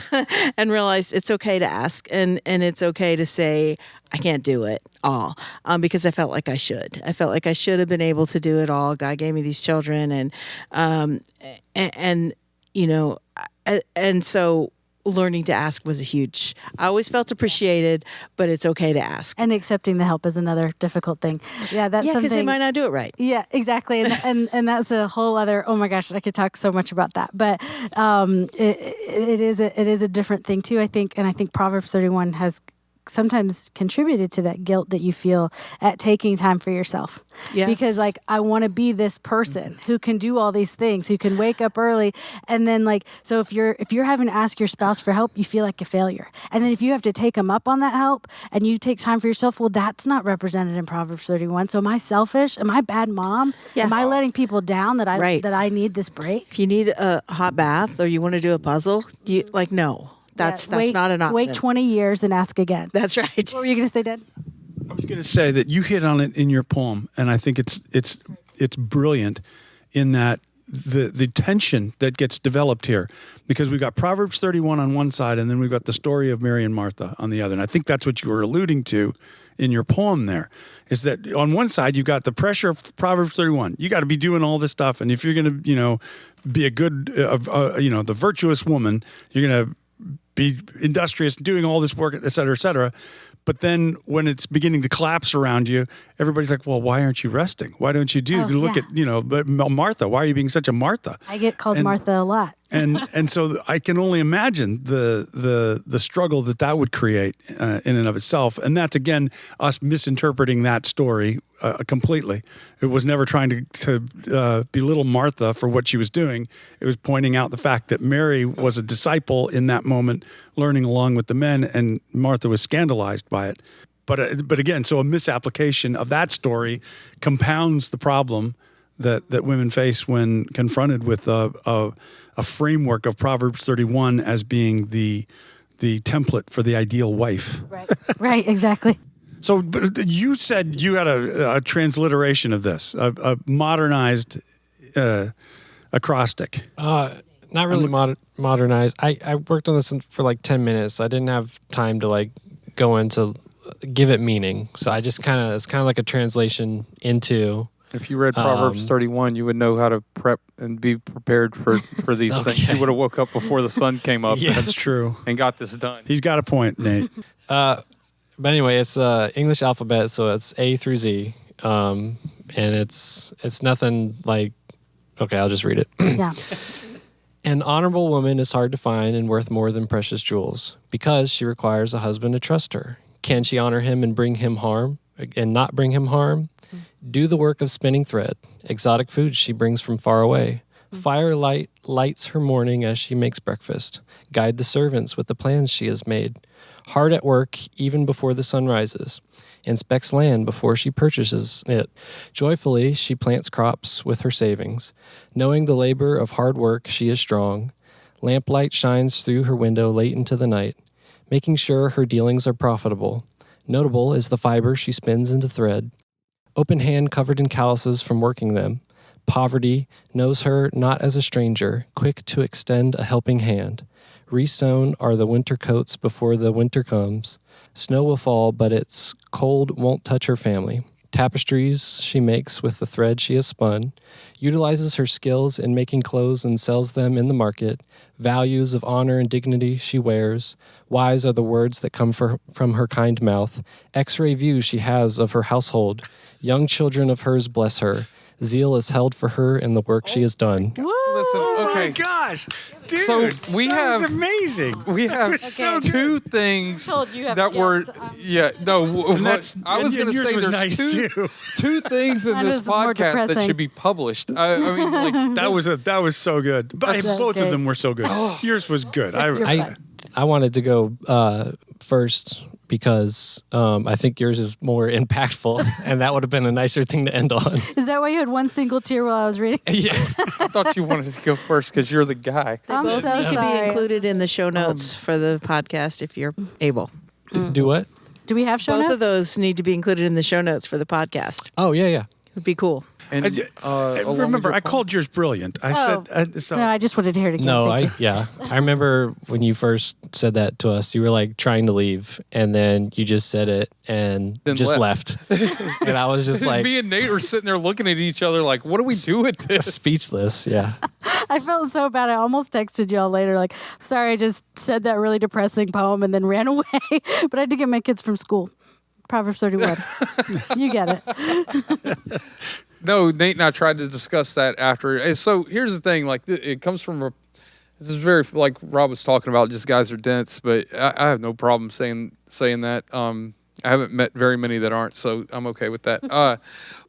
and realized it's okay to ask, and it's okay to say, I can't do it all, because I felt like I should. I felt like I should have been able to do it all. God gave me these children, and so learning to ask was I always felt appreciated, but it's okay to ask. And accepting the help is another difficult thing. Yeah, that's something. Because they might not do it right. Yeah, exactly. And that's a whole other, oh my gosh, I could talk so much about that. But it is a different thing too, I think. And I think Proverbs 31 has sometimes contributed to that guilt that you feel at taking time for yourself. Yes. Because I want to be this person who can do all these things, who can wake up early. And then so if you're having to ask your spouse for help, you feel like a failure. And then if you have to take them up on that help and you take time for yourself, well, that's not represented in Proverbs 31. So am I selfish? Am I a bad mom? Yeah. Am I letting people down that I need this break? If you need a hot bath or you want to do a puzzle, no. That's not an option. Wait 20 years and ask again. That's right. What were you going to say, Dad? I was going to say that you hit on it in your poem, and I think it's brilliant in that the tension that gets developed here, because we've got Proverbs 31 on one side, and then we've got the story of Mary and Martha on the other. And I think that's what you were alluding to in your poem there, is that on one side you've got the pressure of Proverbs 31. You got to be doing all this stuff, and if you're going to, be a good, the virtuous woman, you're going to be industrious, doing all this work, et cetera, et cetera. But then when it's beginning to collapse around you, everybody's like, well, why aren't you resting? Why don't you look at, Martha? Why are you being such a Martha? I get called Martha a lot. And so I can only imagine the struggle that would create in and of itself. And that's, again, us misinterpreting that story completely. It was never trying to belittle Martha for what she was doing. It was pointing out the fact that Mary was a disciple in that moment, learning along with the men, and Martha was scandalized by it. But again, so a misapplication of that story compounds the problem that women face when confronted with a framework of Proverbs 31 as being the template for the ideal wife. Right, exactly. So but you said you had a transliteration of this, a modernized acrostic. Not really modernized. I worked on this for like 10 minutes. I didn't have time to like go into give it meaning. So I just it's kind of like a translation into. If you read Proverbs 31, you would know how to prep and be prepared for these things. You would have woke up before the sun came up. Yeah, that's true. And got this done. He's got a point, Nate. But anyway, it's English alphabet, so it's A through Z, and it's nothing like. Okay, I'll just read it. Yeah. An honorable woman is hard to find and worth more than precious jewels, because she requires a husband to trust her. Can she honor him and bring him harm, and not bring him harm? Do the work of spinning thread. Exotic foods she brings from far away. Firelight lights her morning as she makes breakfast. Guide the servants with the plans she has made. Hard at work even before the sun rises. Inspects land before she purchases it. Joyfully she plants crops with her savings. Knowing the labor of hard work, she is strong. Lamplight shines through her window late into the night, making sure her dealings are profitable. Notable is the fiber she spins into thread. Open hand covered in calluses from working them. Poverty knows her not as a stranger, quick to extend a helping hand. Resewn are the winter coats before the winter comes. Snow will fall, but its cold won't touch her family. Tapestries she makes with the thread she has spun. Utilizes her skills in making clothes and sells them in the market. Values of honor and dignity she wears. Wise are the words that come from her kind mouth. X-ray view she has of her household. Young children of hers bless her. Zeal is held for her in the work she has done. Listen, Oh okay. my gosh, dude! So that was amazing. We have was so two things Told you have that a were gift. I was going to yours say was there's nice too. two things in Mine this was more podcast that depressing. should be published. I mean, like, That was so good. But That's both good. of them were so good. Yours was good. I wanted to go first because I think yours is more impactful, and that would have been a nicer thing to end on. Is that why you had one single tear while I was reading? Yeah. I thought you wanted to go first because you're the guy. They I'm both so need to sorry. be included in the show notes for the podcast if you're able. Do what? Do we have show Both notes? of those need to be included in the show notes for the podcast. Oh, yeah. It'd be cool. And along remember, with your I called yours brilliant. I said so. No, I just wanted to hear it again. No, Thank you. I remember when you first said that to us, you were like trying to leave, and then you just said it and Then just left. left. And I was just like me and Nate were sitting there looking at each other like, what do we do with this? speechless. Yeah. I felt so bad. I almost texted y'all later, like, sorry, I just said that really depressing poem and then ran away. But I had to get my kids from school. Proverbs 31. You get it. No, Nate and I tried to discuss that after. And so here's the thing, like it comes from this is very, like Rob was talking about, just guys are dense, but I have no problem saying that. I haven't met very many that aren't, so I'm okay with that.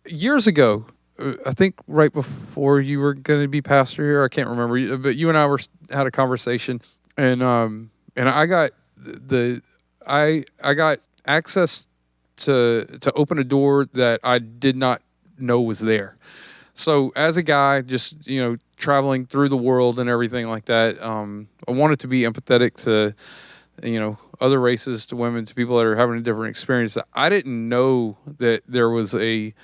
Years ago, I think right before you were going to be pastor here, I can't remember, but you and I had a conversation, and I got I got access to open a door that I did not know was there. So as a guy, just traveling through the world and everything like that, I wanted to be empathetic to other races, to women, to people that are having a different experience. I didn't know that there was a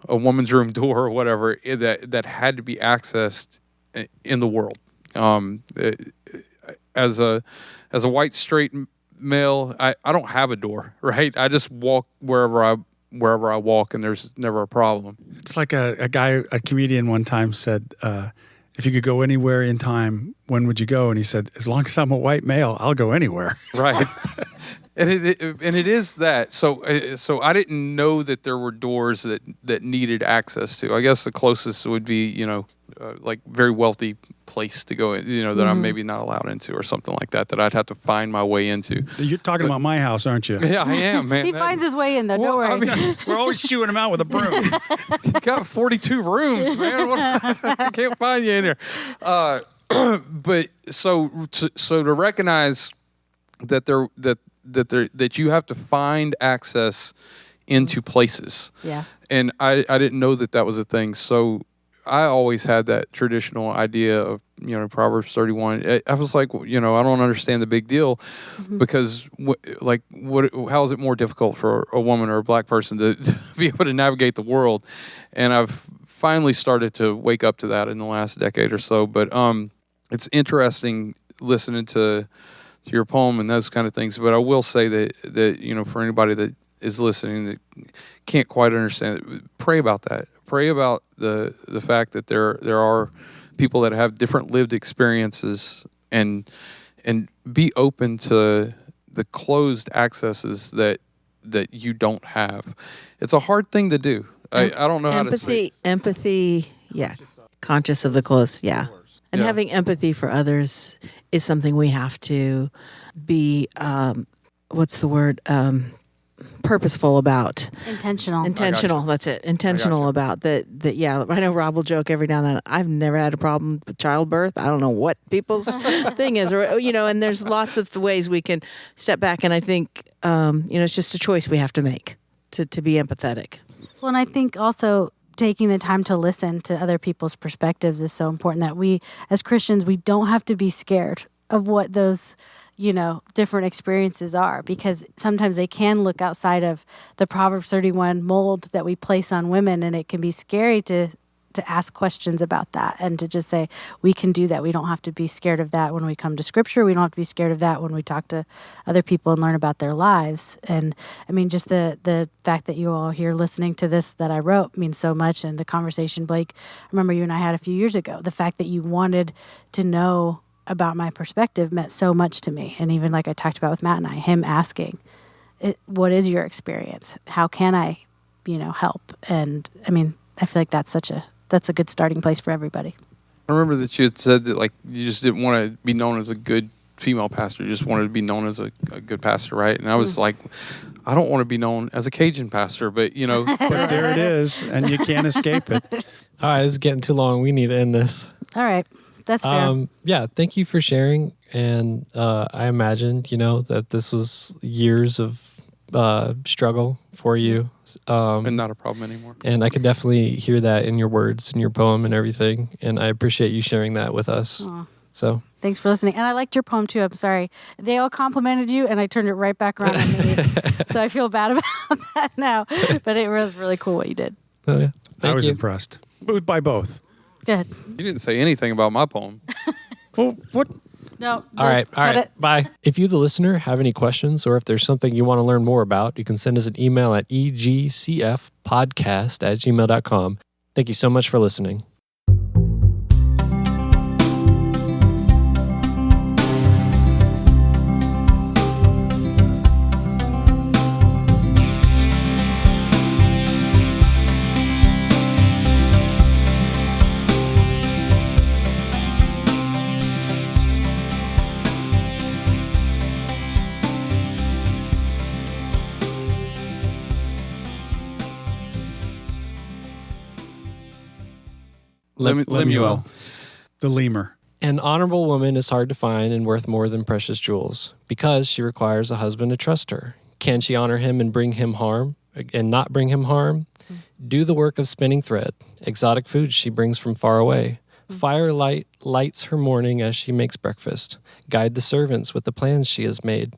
woman's room door or whatever that had to be accessed in the world. As a white straight male, I don't have a door, right? I just walk wherever I walk, and there's never a problem. It's like a comedian one time said, if you could go anywhere in time, when would you go? And he said, as long as I'm a white male, I'll go anywhere. Right. And it is that. So I didn't know that there were doors that needed access to. I guess the closest would be, like very wealthy place to go in, that I'm maybe not allowed into or something like that I'd have to find my way into. You're talking about my house, aren't you? Yeah, I am, man. He finds his way in, though. Don't worry. I mean, We're always shooing him out with a broom. you got 42 rooms, man. I can't find you in here. But so to recognize that you have to find access into places. Yeah. And I didn't know that was a thing. So I always had that traditional idea of, Proverbs 31. I was like, I don't understand the big deal because how is it more difficult for a woman or a black person to be able to navigate the world? And I've finally started to wake up to that in the last decade or so. But it's interesting listening to your poem and those kind of things. But I will say that for anybody that is listening that can't quite understand it, pray about that. Pray about the fact that there are people that have different lived experiences and be open to the closed accesses that you don't have. It's a hard thing to do. I don't know how to say it. Empathy, yeah. Conscious of the close, yeah. And having empathy for others is something we have to be, purposeful about. Intentional. That's it. Intentional about that. Yeah, I know Rob will joke every now and then. I've never had a problem with childbirth. I don't know what people's thing is, or and there's lots of ways we can step back. And I think it's just a choice we have to make to be empathetic. Well, and I think also taking the time to listen to other people's perspectives is so important, that we, as Christians, we don't have to be scared of what those, different experiences are, because sometimes they can look outside of the Proverbs 31 mold that we place on women, and it can be scary to ask questions about that and to just say, we can do that. We don't have to be scared of that when we come to Scripture. We don't have to be scared of that when we talk to other people and learn about their lives. And I mean, just the fact that you all are here listening to this that I wrote means so much. And the conversation, Blake, I remember you and I had a few years ago, the fact that you wanted to know about my perspective meant so much to me. And even like I talked about with Matt and I, him asking, what is your experience? How can I, help? And I mean, I feel like that's a good starting place for everybody. I remember that you had said that you just didn't want to be known as a good female pastor. You just wanted to be known as a good pastor, right? And I was like, I don't want to be known as a Cajun pastor, but But there it is, and you can't escape it. All right, this is getting too long. We need to end this. All right. That's fair. Thank you for sharing. And I imagine, that this was years of struggle for you. And not a problem anymore. And I could definitely hear that in your words and your poem and everything. And I appreciate you sharing that with us. Aww. So thanks for listening. And I liked your poem too. I'm sorry. They all complimented you and I turned it right back around on me. So I feel bad about that now. But it was really cool what you did. Oh, yeah. I was impressed. By both. Good. You didn't say anything about my poem. Well, what? No. All right. Bye. If you, the listener, have any questions or if there's something you want to learn more about, you can send us an email at egcfpodcast@gmail.com. Thank you so much for listening. Lemuel. The lemur. An honorable woman is hard to find and worth more than precious jewels, because she requires a husband to trust her. Can she honor him and bring him harm, and not bring him harm? Do the work of spinning thread. Exotic foods she brings from far away. Firelight lights her morning as she makes breakfast. Guide the servants with the plans she has made.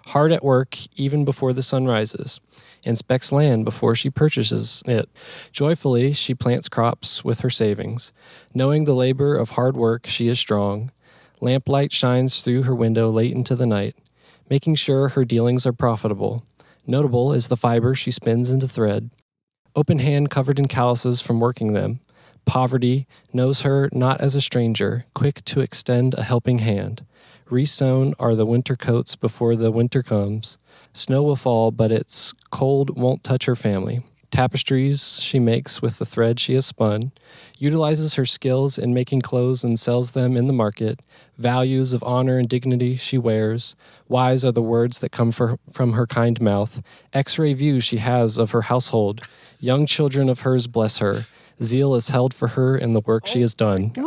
Hard at work even before the sun rises. Inspects land before she purchases it. Joyfully she plants crops with her savings. Knowing the labor of hard work, she is strong. Lamplight shines through her window late into the night, making sure her dealings are profitable. Notable is the fiber she spins into thread. Open hand covered in calluses from working them. Poverty knows her not as a stranger, quick to extend a helping hand. Resown are the winter coats before the winter comes. Snow will fall, but its cold won't touch her family. tapestries she makes with the thread she has spun, utilizes her skills in making clothes and sells them in the market, values of honor and dignity she wears, wise are the words that come from her kind mouth, X-ray view she has of her household, young children of hers bless her, zeal is held for her in the work she has done. Listen,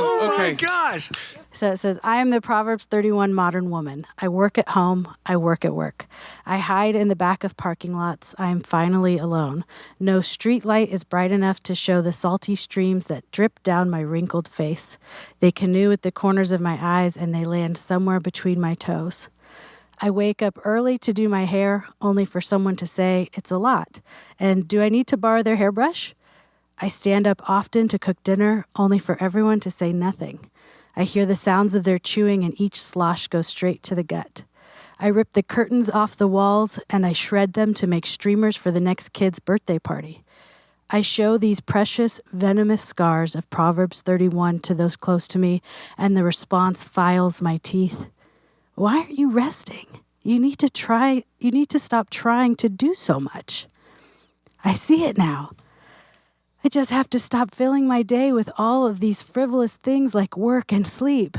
Oh okay. my gosh. So it says, I am the Proverbs 31 modern woman. I work at home. I work at work. I hide in the back of parking lots. I am finally alone. No street light is bright enough to show the salty streams that drip down my wrinkled face. They canoe at the corners of my eyes, and they land somewhere between my toes. I wake up early to do my hair, only for someone to say, it's a lot. And do I need to borrow their hairbrush? I stand up often to cook dinner, only for everyone to say nothing. I hear the sounds of their chewing, and each slosh goes straight to the gut. I rip the curtains off the walls, and I shred them to make streamers for the next kid's birthday party. I show these precious, venomous scars of Proverbs 31 to those close to me, and the response files my teeth. Why aren't you resting? You need to stop trying to do so much. I see it now. I just have to stop filling my day with all of these frivolous things like work and sleep.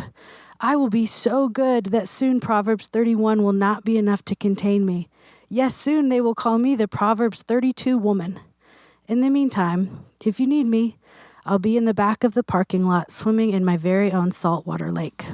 I will be so good that soon Proverbs 31 will not be enough to contain me. Yes, soon they will call me the Proverbs 32 woman. In the meantime, if you need me, I'll be in the back of the parking lot swimming in my very own saltwater lake.